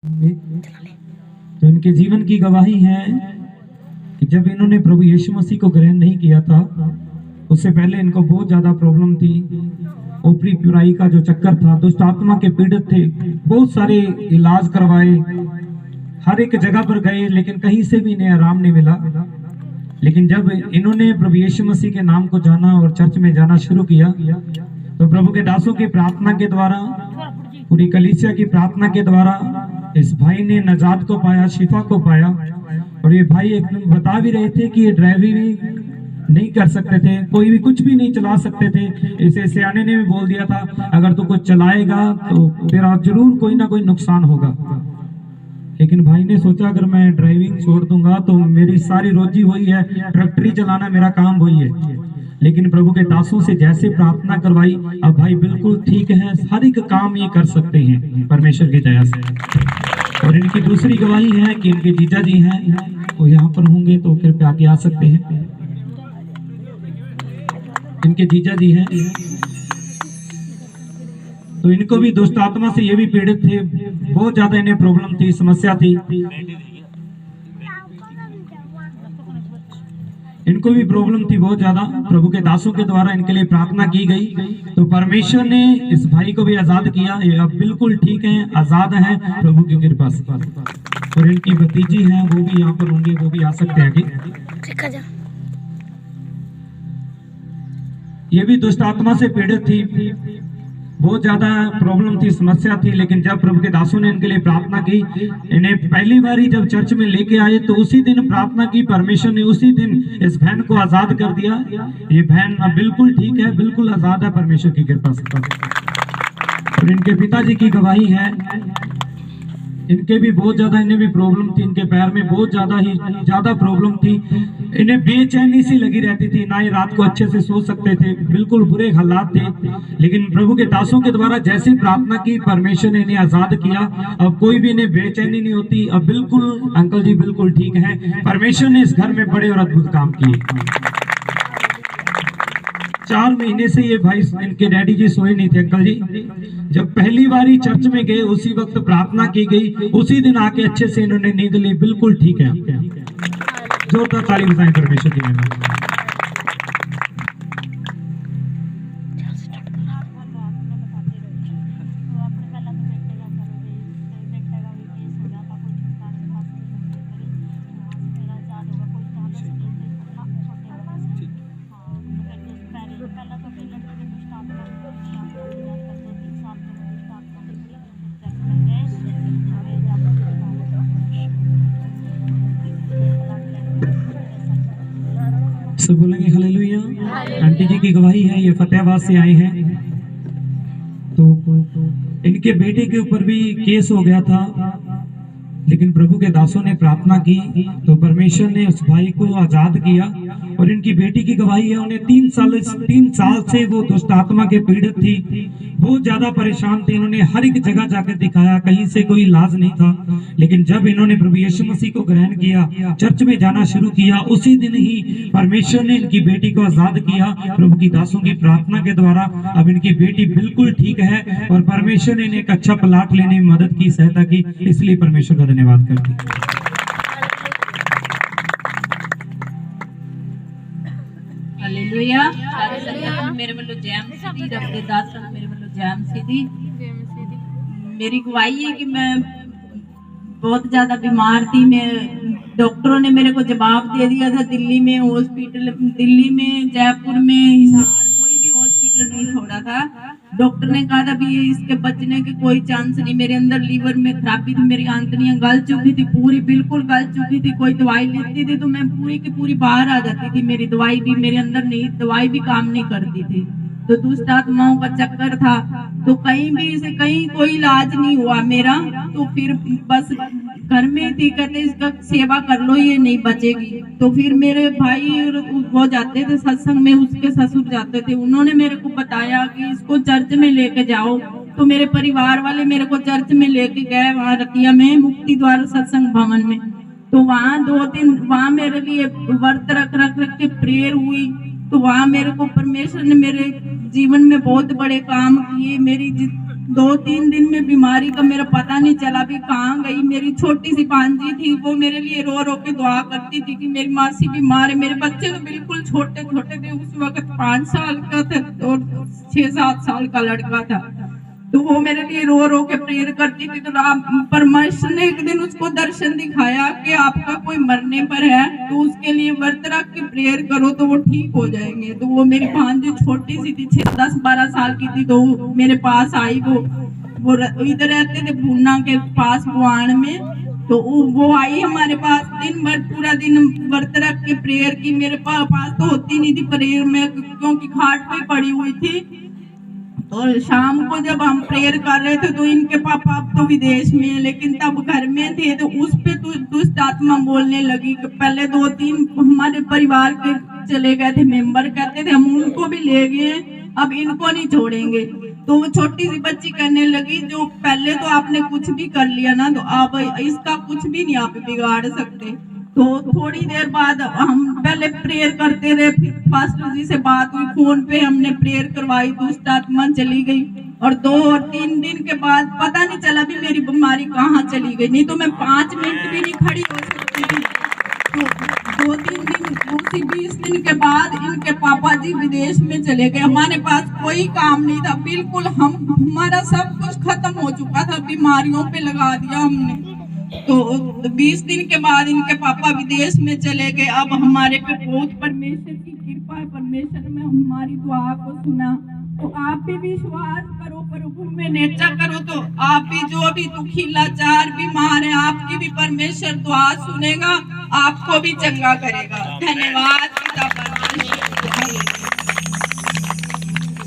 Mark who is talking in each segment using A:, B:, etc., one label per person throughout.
A: तो इनके जीवन की गवाही है कि जब इन्होंने प्रभु यीशु मसीह को ग्रहण नहीं किया था, उससे पहले इनको बहुत ज्यादा प्रॉब्लम थी। ओपरी प्युराई का जो चक्कर था, दुष्ट आत्मा के पीड़ित थे, बहुत सारे इलाज करवाए, हर एक जगह पर गए, लेकिन कहीं से भी इन्हें आराम नहीं मिला। लेकिन जब इन्होंने प्रभु यीशु मसीह के नाम को जाना और चर्च में जाना शुरू किया, तो प्रभु के दासों की प्रार्थना के द्वारा, पूरी कलीसिया की प्रार्थना के द्वारा इस भाई ने नजात को पाया, शिफा को पाया। और ये भाई एकदम बता भी रहे थे कि ये ड्राइविंग नहीं कर सकते थे, कोई भी कुछ भी नहीं चला सकते थे। इसे सियाने ने भी बोल दिया था, अगर तू कुछ चलाएगा तो तेरा जरूर कोई ना कोई नुकसान होगा। लेकिन भाई ने सोचा, अगर मैं ड्राइविंग छोड़ दूंगा तो मेरी सारी रोजी वही है, ट्रैक्टरी चलाना मेरा काम वही है। लेकिन प्रभु के दासों से जैसे प्रार्थना करवाई, अब भाई बिल्कुल ठीक है, हर एक काम ये कर सकते हैं परमेश्वर की दया से। और इनकी दूसरी गवाही है कि इनके जीजा जी हैं, वो यहाँ पर होंगे तो कृपया आगे आ सकते हैं। इनके जीजा जी हैं, तो इनको भी दुष्ट आत्मा से ये भी पीड़ित थे, बहुत ज्यादा इन्हें प्रॉब्लम थी, समस्या थी। इनको भी प्रॉब्लम थी बहुत ज्यादा। प्रभु के दासों के द्वारा इनके लिए प्रार्थना की गई, तो परमेश्वर ने इस भाई को भी आजाद किया। ये अब बिल्कुल ठीक है, आजाद है प्रभु की कृपा से। और इनकी भतीजी है, वो भी यहाँ पर होंगे, वो भी आ सकते हैं आगे। ये भी दुष्ट आत्मा से पीड़ित थी, बहुत ज्यादा प्रॉब्लम थी, समस्या थी। लेकिन जब प्रभु के दासों ने इनके लिए प्रार्थना की, इन्हें पहली बार ही जब चर्च में लेके आए, तो उसी दिन प्रार्थना की, परमेश्वर ने उसी दिन इस बहन को आजाद कर दिया। ये बहन अब बिल्कुल ठीक है, बिल्कुल आजाद है परमेश्वर की कृपा से। और इनके पिताजी की गवाही है, इनके भी बहुत ज्यादा, इन्हें भी प्रॉब्लम थी, इनके पैर में बहुत ज्यादा प्रॉब्लम थी। इन्हें बेचैनी सी लगी रहती थी, ना ही रात को अच्छे से सो सकते थे, बिल्कुल बुरे हालात थे। लेकिन प्रभु के दासों के द्वारा जैसे प्रार्थना की, परमेश्वर ने इन्हें आजाद किया। अब कोई भी इन्हें बेचैनी नहीं होती, अब बिल्कुल अंकल जी बिल्कुल ठीक है। परमेश्वर ने इस घर में बड़े और अद्भुत काम किए। 4 महीने से ये भाई, इनके डैडी जी सोए नहीं थे अंकल जी। जब पहली बार चर्च में गए, उसी वक्त प्रार्थना की गई, उसी दिन आके अच्छे से इन्होंने नींद ली, बिल्कुल ठीक है। जोरदार ताली बजाएं परमेश्वर की महिमा। सब बोलेंगे हालेलुया। आंटी जी की गवाही है, ये फतेहाबाद से आए हैं। तो इनके बेटे के ऊपर भी केस हो गया था, लेकिन प्रभु के दासों ने प्रार्थना की, तो परमेश्वर ने उस भाई को आजाद किया। और इनकी बेटी की गवाही है, उन्हें 3 साल से वो दुष्ट आत्मा के पीड़ित थी, बहुत ज्यादा परेशान थी। इन्होंने हर एक जगह जाकर दिखाया, कहीं से कोई इलाज नहीं था। लेकिन जब इन्होंने प्रभु यीशु मसीह को ग्रहण किया, चर्च में जाना शुरू किया, उसी दिन ही परमेश्वर ने इनकी बेटी को आजाद किया। प्रभु की दासों की प्रार्थना के द्वारा अब इनकी बेटी बिल्कुल ठीक है, और परमेश्वर ने इन्हें एक अच्छा प्लाट लेने में मदद की, सहायता की, इसलिए परमेश्वर का धन्यवाद करती हूं।
B: हालेलुया। सारे संगत ਨੂੰ ਮੇਰੇ ਵੱਲੋਂ ਜੈ ਮਸੀਹ ਦੀ, ਰੱਬ ਦੇ ਦਾਸਾਂ ਨੂੰ ਮੇਰੇ ਵੱਲੋਂ ਜੈ ਮਸੀਹ ਦੀ। मेरी गवाही है कि मैं बहुत ज़्यादा बीमार थी। मैं डॉक्टरों ने मेरे को जवाब दे दिया था, दिल्ली में हॉस्पिटल, दिल्ली में, जयपुर में, हिसार, कोई भी हॉस्पिटल नहीं छोड़ा था। डॉक्टर ने कहा था भी इसके बचने के कोई चांस नहीं। मेरे अंदर लीवर में खराबी थी, मेरी आंतड़ियां गल चुकी थी, पूरी बिल्कुल गल चुकी थी। कोई दवाई लेती थी तो मैं पूरी की पूरी बाहर आ जाती थी, मेरी दवाई भी मेरे अंदर नहीं, दवाई भी काम नहीं करती थी। तो दुष्ट आत्माओं का चक्कर था, तो कहीं भी से कहीं कोई इलाज नहीं हुआ मेरा। तो फिर बस घर में थी, कहते इसका सेवा कर लो, ये नहीं बचेगी। तो फिर मेरे भाई वो जाते थे सत्संग में, उसके ससुर जाते थे, उन्होंने मेरे को बताया कि इसको चर्च में लेके जाओ। तो मेरे परिवार वाले मेरे को चर्च में लेके गए, वहाँ रतिया में मुक्ति द्वार सत्संग भवन में। तो वहाँ 2 दिन वहाँ मेरे लिए व्रत रख के प्रेयर हुई। तो वहाँ मेरे को परमेश्वर ने मेरे जीवन में बहुत बड़े काम किए। 2-3 दिन में बीमारी का मेरा पता नहीं चला भी कहाँ गई। मेरी छोटी सी भांजी थी, वो मेरे लिए रो रो के दुआ करती थी कि मेरी मासी बीमार है। मेरे बच्चे तो बिल्कुल छोटे छोटे थे, उस वक्त 5 साल का था और 6-7 साल का लड़का था। तो वो मेरे लिए रो रो के प्रेयर करती थी। तो परमेश्वर ने एक दिन उसको दर्शन दिखाया कि आपका कोई मरने पर है तो उसके लिए व्रत रख के प्रेयर करो तो वो ठीक हो जाएंगे। तो वो मेरी भांजी छोटी सी थी, 10-12 साल की थी, तो मेरे पास आई। वो इधर रहते थे भूना के पास बुआन में। तो वो आई हमारे पास, दिन भर पूरा दिन व्रत रख के प्रेयर की। मेरे पास तो होती नहीं थी प्रेयर में, क्योंकि खाट पे पड़ी हुई थी। और शाम को जब हम प्रेयर कर रहे थे तो इनके पापा अब तो विदेश में है, लेकिन तब घर में थे। तो उस पे तो दुष्ट आत्मा बोलने लगी। पहले 2-3 हमारे परिवार के चले गए थे मेंबर, कहते थे हम उनको भी ले गए, अब इनको नहीं छोड़ेंगे। तो वो छोटी सी बच्ची कहने लगी, जो पहले तो आपने कुछ भी कर लिया ना, तो अब इसका कुछ भी नहीं आप बिगाड़ सकते। तो थोड़ी देर बाद हम पहले प्रेयर करते रहे, फिर पास्टर जी से बात हुई, फोन पे हमने प्रेयर करवाई, दुष्ट आत्मा चली गई। और 2 और 3 दिन के बाद पता नहीं चला भी मेरी बीमारी कहाँ चली गई, नहीं तो मैं 5 मिनट भी नहीं खड़ी हो सकती थी। तो 2-3 दिन, उसी 20 दिन के बाद इनके पापा जी विदेश में चले गए। हमारे पास कोई काम नहीं था, बिल्कुल हमारा सब कुछ खत्म हो चुका था, बीमारियों पे लगा दिया हमने। तो 20 दिन के बाद इनके पापा विदेश में चले गए। अब हमारे पे बहुत परमेश्वर की कृपा है, परमेश्वर में हमारी दुआ को सुना। तो आप भी विश्वास करो, प्रभु में नेचा करो, तो आप भी जो भी दुखी लाचार बीमार है, आपकी भी परमेश्वर दुआ सुनेगा, आपको भी चंगा करेगा। धन्यवाद पिता परमेश्वर।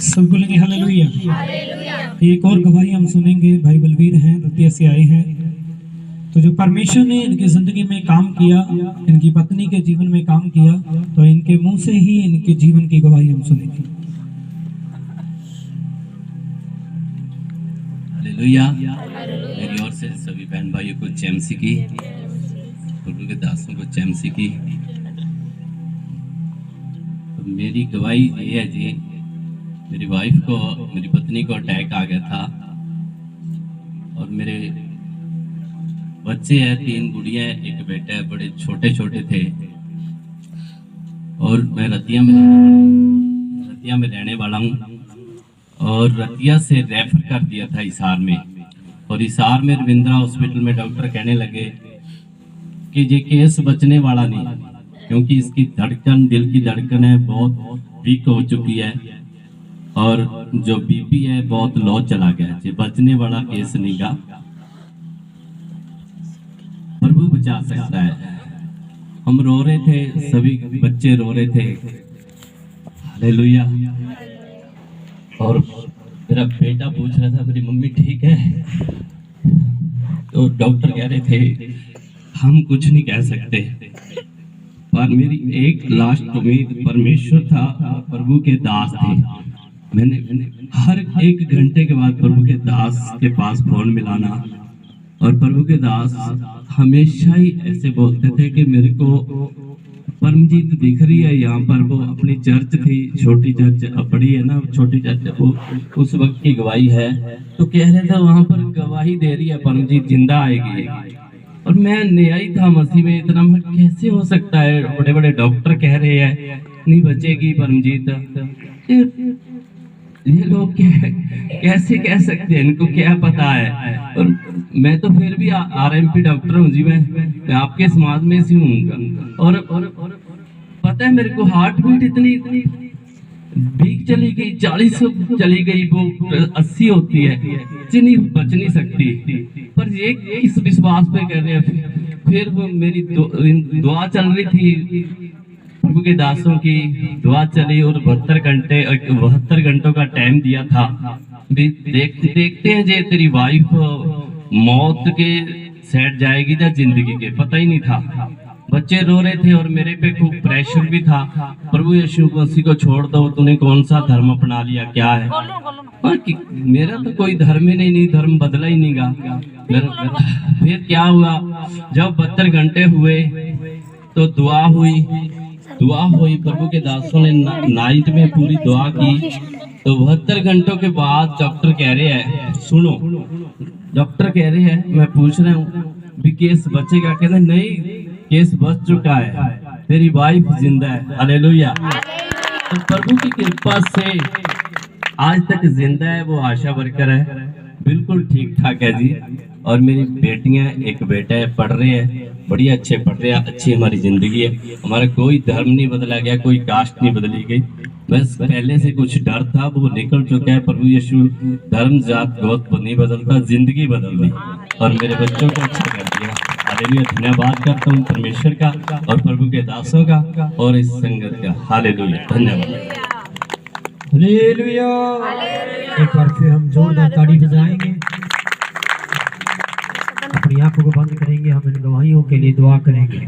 A: सब बोलेंगे हालेलुया। एक और गवाही हम सुनेंगे, भाई बलवीर हैं, रतिया से आए हैं। तो जो परमेश्वर ने इनकी जिंदगी में काम किया, इनकी पत्नी के जीवन में काम किया, तो इनके मुंह से ही इनके जीवन की गवाही हम सुनेंगे।
C: हालेलुया। मेरी ओर से सभी बहन भाइयों को चैमसी की, प्रभु के दासों को चैमसी की। तो मेरी गवाही ये है जी, मेरी वाइफ को, मेरी पत्नी को अटैक आ गया था और मेरे बच्चे हैं, 3 गुड़ियां, एक बेटा है, बड़े छोटे छोटे थे। और मैं रतिया में रहने वाला हूँ और रतिया से रेफर कर दिया था हिसार में। और हिसार में रविंद्रा हॉस्पिटल में डॉक्टर कहने लगे कि ये केस बचने वाला नहीं, क्योंकि इसकी धड़कन, दिल की धड़कन है, बहुत वीक हो चुकी है और जो बीपी है बहुत लो चला गया, ये बचने वाला केस नहीं गा, प्रभु बचा सकता है। हम रो रहे थे, सभी बच्चे रो रहे थे, हालेलुया। और मेरा बेटा पूछ रहा था, मेरी मम्मी ठीक है? तो डॉक्टर कह रहे थे हम कुछ नहीं कह सकते, पर मेरी एक लास्ट उम्मीद परमेश्वर था, प्रभु के दास थे। मैंने हर 1 घंटे के बाद प्रभु के दास के पास फोन मिलाना, और प्रभु के दास हमेशा ही ऐसे बोलते थे कि मेरे को परमजीत दिख रही है यहाँ पर। वो अपनी चर्च थी, छोटी चर्च, बड़ी है ना छोटी चर्च, वो उस वक्त की गवाही है। तो कह रहे थे वहां पर गवाही दे रही है परमजीत जिंदा आएगी। और मैं नया ही था मसीह में, इतना मैं कैसे हो सकता है, बड़े बड़े डॉक्टर कह रहे हैं नहीं बचेगी परमजीत, ये लोग कैसे कह सकते हैं, इनको क्या पता है। और मैं तो फिर भी आरएमपी डॉक्टर हूँ जी, मैं आपके समाज में से हूँ। और पता है मेरे को हार्ट बीट इतनी वीक चली गई, 40 चली गई, वो 80 होती है, इतनी बच नहीं सकती। पर ये इस विश्वास पे कर रहे हैं। फिर वो मेरी दुआ चल रही थी, प्रभु के दासों की दुआ चली, और 72 घंटों का टाइम दिया था। देखते हैं जे तेरी वाइफ मौत के सेट जाएगी या जिंदगी के, पता ही नहीं था। बच्चे रो रहे थे और मेरे पे खूब प्रेशर भी था, प्रभु यीशु मसीह को छोड़ दो, तूने कौन सा धर्म अपना लिया, क्या है? मेरा तो कोई धर्म ही नहीं, धर्म बदला ही नहीं गा। फिर क्या हुआ, जब 72 घंटे हुए तो दुआ हुई, प्रभु के दासों ने नाइट में पूरी दुआ की। तो 72 घंटों के बाद डॉक्टर कह रहे हैं, सुनो, डॉक्टर कह रहे हैं, मैं पूछ रहा हूँ भी केस बचेगा? कहते नहीं, केस बच चुका है, तेरी वाइफ जिंदा है। हालेलुया। तो प्रभु की कृपा से आज तक जिंदा है, वो आशा वर्कर है, बिल्कुल ठीक ठाक है जी। और मेरी बेटियां, एक बेटा है, पढ़ रहे हैं, बढ़िया अच्छे पढ़ रहे हैं, अच्छी हमारी जिंदगी है। हमारा कोई धर्म नहीं बदला गया, कोई कास्ट नहीं बदली गई, बस पहले से कुछ डर था वो निकल चुका है। प्रभु यीशु धर्म जात गोत नहीं बदलता, जिंदगी बदल दी और मेरे बच्चों को अच्छा कर दिया। हालेलुया। धन्यवाद करता हूँ परमेश्वर का और प्रभु के दासों का और इस संगत का। हालेलुया, धन्यवाद।
A: हालेलुया। एक बार फिर हम जोरदार ताली बजाएंगे, अपनी आंखों को बंद करेंगे, हम इन गवाहियों के लिए दुआ करेंगे।